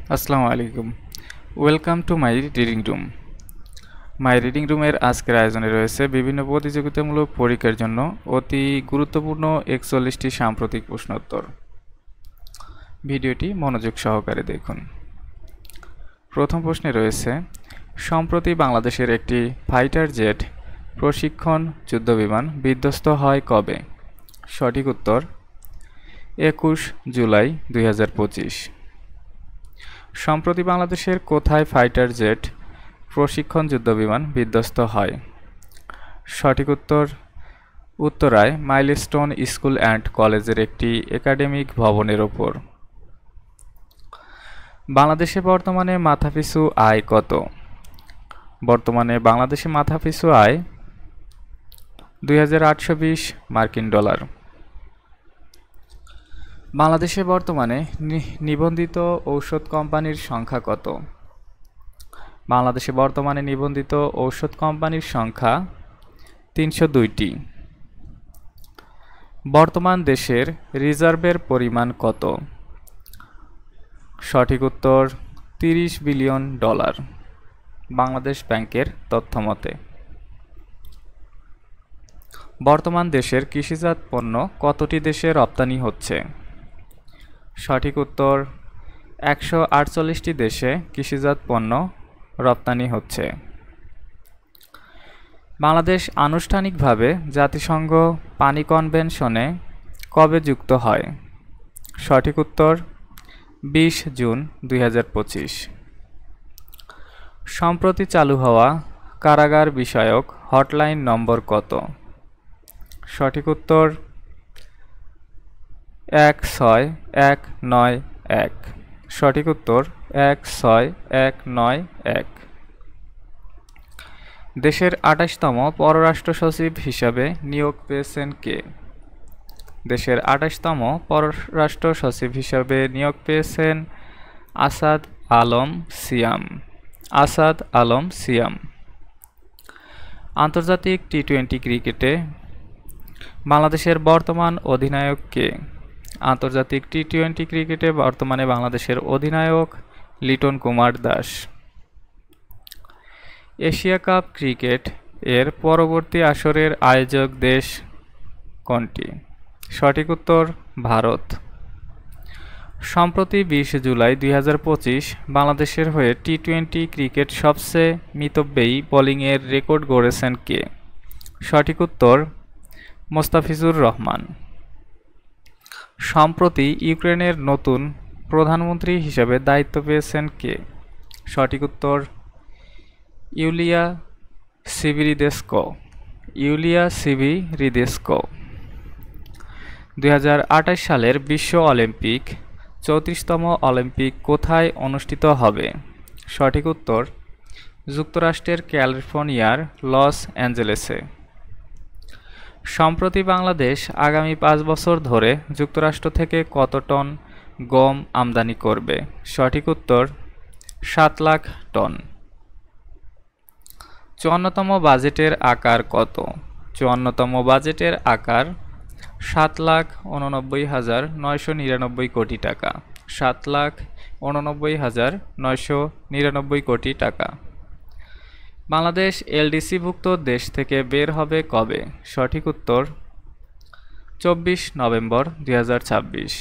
আসসালামু আলাইকুম। Welcome to my reading room. My reading রুমের আজকের আয়োজনে রয়েছে বিভিন্ন প্রতিযোগিতামূলক পরীক্ষার জন্য অতি গুরুত্বপূর্ণ ৪১টি সাম্প্রতিক প্রশ্নোত্তর। ভিডিওটি মনোযোগ সহকারে দেখুন। প্রথম প্রশ্নে রয়েছে, সম্প্রতি বাংলাদেশের একটি ফাইটার জেট প্রশিক্ষণ যুদ্ধবিমান বিধ্বস্ত হয় কবে? সঠিক উত্তর ২১ জুলাই ২০২৫। সম্প্রতি বাংলাদেশের কোথায় ফাইটার জেট প্রশিক্ষণ যুদ্ধবিমান বিধ্বস্ত হয়? সঠিক উত্তর উত্তরায় মাইলস্টোন স্কুল অ্যান্ড কলেজের একটি একাডেমিক ভবনের ওপর। বাংলাদেশে বর্তমানে মাথাপিছু আয় কত? বর্তমানে বাংলাদেশে মাথাপিছু আয় ২,৮২০ মার্কিন ডলার। বাংলাদেশে বর্তমানে নিবন্ধিত ঔষধ কোম্পানির সংখ্যা কত? বাংলাদেশে বর্তমানে নিবন্ধিত ঔষধ কোম্পানির সংখ্যা ৩০২টি। বর্তমান দেশের রিজার্ভের পরিমাণ কত? সঠিক উত্তর ৩০ বিলিয়ন ডলার, বাংলাদেশ ব্যাংকের তথ্যমতে। বর্তমান দেশের কৃষিজাত পণ্য কতটি দেশে রপ্তানি হচ্ছে? সঠিক উত্তর ১৪৮টি দেশে কৃষিজাত পণ্য রপ্তানি হচ্ছে। বাংলাদেশ আনুষ্ঠানিকভাবে জাতিসংঘ পানি কনভেনশনে কবে যুক্ত হয়? সঠিক উত্তর ২০ জুন ২০২৫। সম্প্রতি চালু হওয়া কারাগার বিষয়ক হটলাইন নম্বর কত? সঠিক উত্তর ১৬১৯১। সঠিক উত্তর ১৬১৯১। দেশের ২৮তম পররাষ্ট্র সচিব হিসাবে নিয়োগ পেয়েছেন কে? দেশের ২৮তম পররাষ্ট্র সচিব হিসাবে নিয়োগ পেয়েছেন আসাদ আলম সিয়াম। আসাদ আলম সিয়াম। আন্তর্জাতিক টি-২০ ক্রিকেটে বাংলাদেশের বর্তমান অধিনায়ক কে? আন্তর্জাতিক টি-২০ ক্রিকেটে বর্তমানে বাংলাদেশের অধিনায়ক Liton Kumar Das. Asia cup cricket এর পরবর্তী আসরের আয়োজক দেশ কোনটি? সঠিক উত্তর ভারত। সম্প্রতি ২০ জুলাই ২০২৫ বাংলাদেশের হয়ে টি-২০ ক্রিকেট সবচেয়ে মিতব্যয়ী বোলিংয়ের রেকর্ড গড়েছেন কে? সঠিক উত্তর মোস্তাফিজুর রহমান। সম্প্রতি ইউক্রেনের নতুন প্রধানমন্ত্রী হিসেবে দায়িত্ব পেয়েছেন কে? সঠিক উত্তর ইউলিয়া সিভিরিদেস্কো। ইউলিয়া সিভিরিদেস্কো। ২০২৮ সালের বিশ্ব অলিম্পিক ৩৪তম অলিম্পিক কোথায় অনুষ্ঠিত হবে? সঠিক উত্তর যুক্তরাষ্ট্রের ক্যালিফোর্নিয়ার লস অ্যাঞ্জেলেসে। সম্প্রতি বাংলাদেশ আগামী ৫ বছর ধরে যুক্তরাষ্ট্র থেকে কত টন গম আমদানি করবে? সঠিক উত্তর ৭ লাখ টন। ৫৪তম বাজেটের আকার কত? ৫৪তম বাজেটের আকার ৭,৮৯,৯৯৯ কোটি টাকা। ৭,৮৯,৯৯৯ কোটি টাকা। বাংলাদেশ এলডিসিভুক্ত দেশ থেকে বের হবে কবে? সঠিক উত্তর ২৪ নভেম্বর ২০২৬।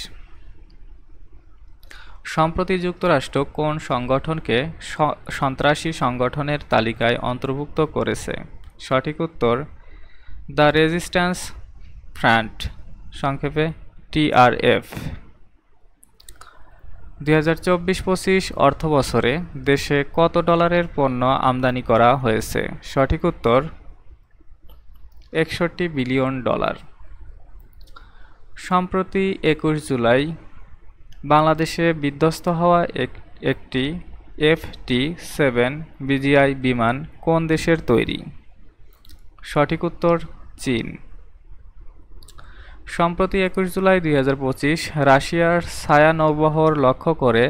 সম্প্রতি যুক্তরাষ্ট্র কোন সংগঠনকে সন্ত্রাসী সংগঠনের তালিকায় অন্তর্ভুক্ত করেছে? সঠিক উত্তর দ্য রেজিস্ট্যান্স ফ্রন্ট, সংক্ষেপে টিআরএফ। ২০২৪-২৫ অর্থবছরে দেশে কত ডলারের পণ্য আমদানি করা হয়েছে? সঠিক উত্তর ৬১ বিলিয়ন ডলার। সম্প্রতি ২১ জুলাই বাংলাদেশে বিধ্বস্ত হওয়া একটি FT-7 বিজিআই বিমান কোন দেশের তৈরি? সঠিক উত্তর চীন। সম্প্রতি ২১ জুলাই ২০২৫ রাশিয়ার ছায়া নৌবহর লক্ষ্য করে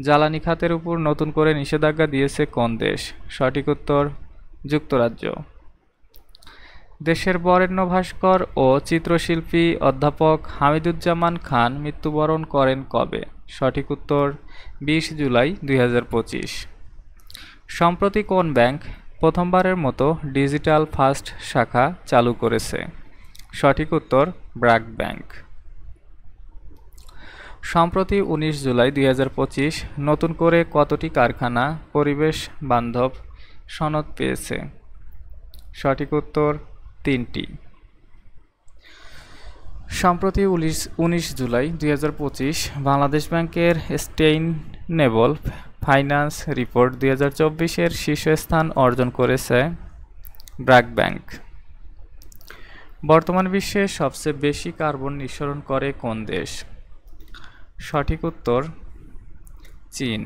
জ্বালানি খাতের উপর নতুন করে নিষেধাজ্ঞা দিয়েছে কোন দেশ? সঠিক উত্তর যুক্তরাজ্য। দেশের বরেণ্য ভাস্কর ও চিত্রশিল্পী অধ্যাপক হামিদুজ্জামান খান মৃত্যুবরণ করেন কবে? সঠিক উত্তর 20 জুলাই 2025। সম্প্রতি কোন ব্যাংক প্রথমবারের মতো ডিজিটাল ফার্স্ট শাখা চালু করেছে? সঠিক উত্তর ব্র্যাক ব্যাংক। সম্প্রতি 19 জুলাই 2025 নতুন করে কতটি কারখানা পরিবেশ বান্ধব সনদ পেয়েছে? সঠিক উত্তর 3টি। সম্প্রতি 19 জুলাই 2025 বাংলাদেশ ব্যাংকের সাস্টেইনেবল ফাইন্যান্স রিপোর্ট 2024-এর শীর্ষস্থান অর্জন করেছে ব্র্যাক ব্যাংক। বর্তমান বিশ্বে সবচেয়ে বেশি কার্বন নিঃসরণ করে কোন দেশ? সঠিক উত্তর চীন।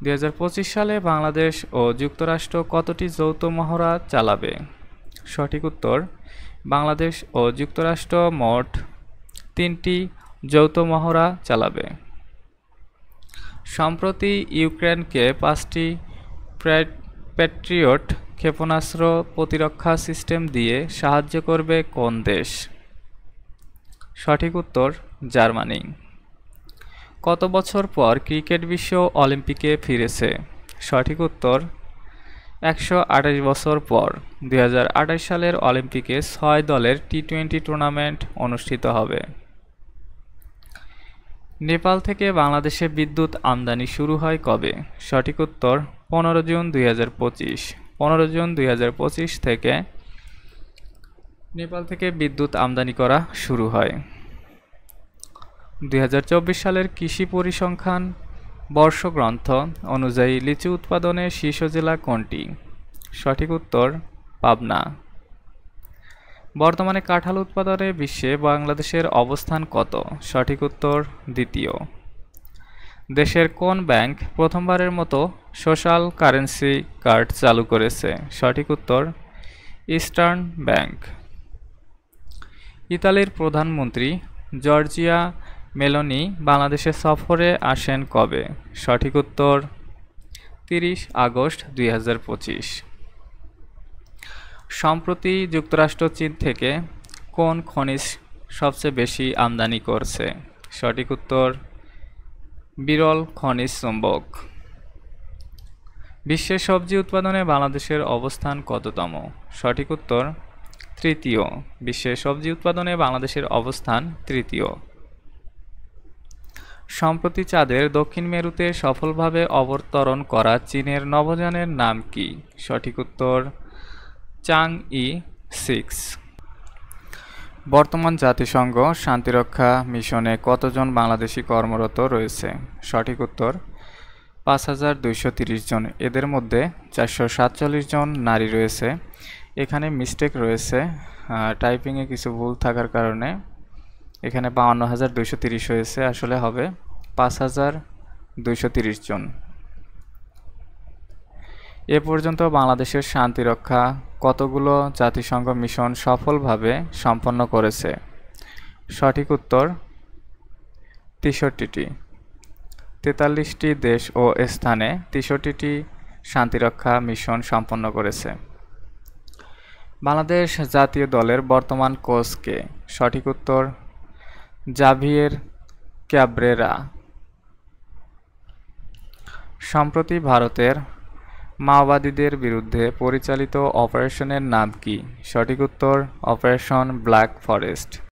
2025 সালে বাংলাদেশ ও যুক্তরাষ্ট্র কতটি যৌথ মহড়া চালাবে? সঠিক উত্তর বাংলাদেশ ও যুক্তরাষ্ট্র মোট 3টি যৌথ মহড়া চালাবে। সম্প্রতি ইউক্রেনকে 5টি প্যাট্রিয়ট ক্ষেপণাস্ত্র প্রতিরক্ষা সিস্টেম দিয়ে সাহায্য করবে কোন দেশ? সঠিক উত্তর জার্মানি। কত বছর পর ক্রিকেট বিশ্ব অলিম্পিকে ফিরেছে? সঠিক উত্তর 128 বছর পর 2028 সালের অলিম্পিকে 6 দলের টি-20 টুর্নামেন্ট অনুষ্ঠিত হবে। নেপাল থেকে বাংলাদেশে বিদ্যুৎ আমদানি শুরু হয় কবে? সঠিক উত্তর 15 জুন 2025। 15 জুন 2025 থেকে নেপাল থেকে বিদ্যুৎ আমদানি করা শুরু হয়। 2024 সালের কৃষি পরিসংখ্যান বর্ষগ্রন্থ অনুযায়ী লিচু উৎপাদনের শীর্ষ জেলা কোনটি? সঠিক উত্তর পাবনা। বর্তমানে কাঁঠাল উৎপাদনে বিশ্বে বাংলাদেশের অবস্থান কত? সঠিক উত্তর দ্বিতীয়। দেশের কোন ব্যাংক প্রথমবারের মতো সোশ্যাল কারেন্সি কার্ড চালু করেছে? সঠিক উত্তর ইস্টার্ন ব্যাংক। ইতালির প্রধানমন্ত্রী জর্জিয়া মেলোনি বাংলাদেশে সফরে আসেন কবে? সঠিক উত্তর 30 আগস্ট 2025। সম্প্রতি যুক্তরাষ্ট্র চীন থেকে কোন খনিজ সবচেয়ে বেশি আমদানি করছে? সঠিক উত্তর বিরল খনিজ চুম্বক। বিশ্বের সবজি উৎপাদনে বাংলাদেশের অবস্থান কততম? সঠিক উত্তর তৃতীয়। বিশ্বের সবজি উৎপাদনে বাংলাদেশের অবস্থান তৃতীয়। সম্প্রতি চাঁদের দক্ষিণ মেরুতে সফলভাবে অবতরণ করা চীনের নভোযানের নাম কি? সঠিক উত্তর চাংই-6। বর্তমান জাতিসংঘ শান্তিরক্ষা মিশনে কতজন বাংলাদেশি কর্মরত রয়েছে? সঠিক উত্তর 5230 জন। এদের মধ্যে 447 জন নারী রয়েছে। এখানে মিস্টেক রয়েছে, টাইপিংয়ে কিছু ভুল থাকার কারণে এখানে 52,230 হয়েছে, আসলে হবে 5230 জন। এ পর্যন্ত বাংলাদেশের শান্তিরক্ষা কতগুলো জাতিসংঘ মিশন সফলভাবে সম্পন্ন করেছে? সঠিক উত্তর 63টি। 43টি দেশ ও স্থানে 63টি শান্তিরক্ষা মিশন সম্পন্ন করেছে। বাংলাদেশ জাতীয় দলের বর্তমান কোচ কে? সঠিক উত্তর জাভিয়ের ক্যাব্রেরা। সম্প্রতি ভারতের মাওবাদীদের বিরুদ্ধে পরিচালিত অপারেশনের নাম কি? সঠিক উত্তর অপারেশন ব্ল্যাক ফরেস্ট।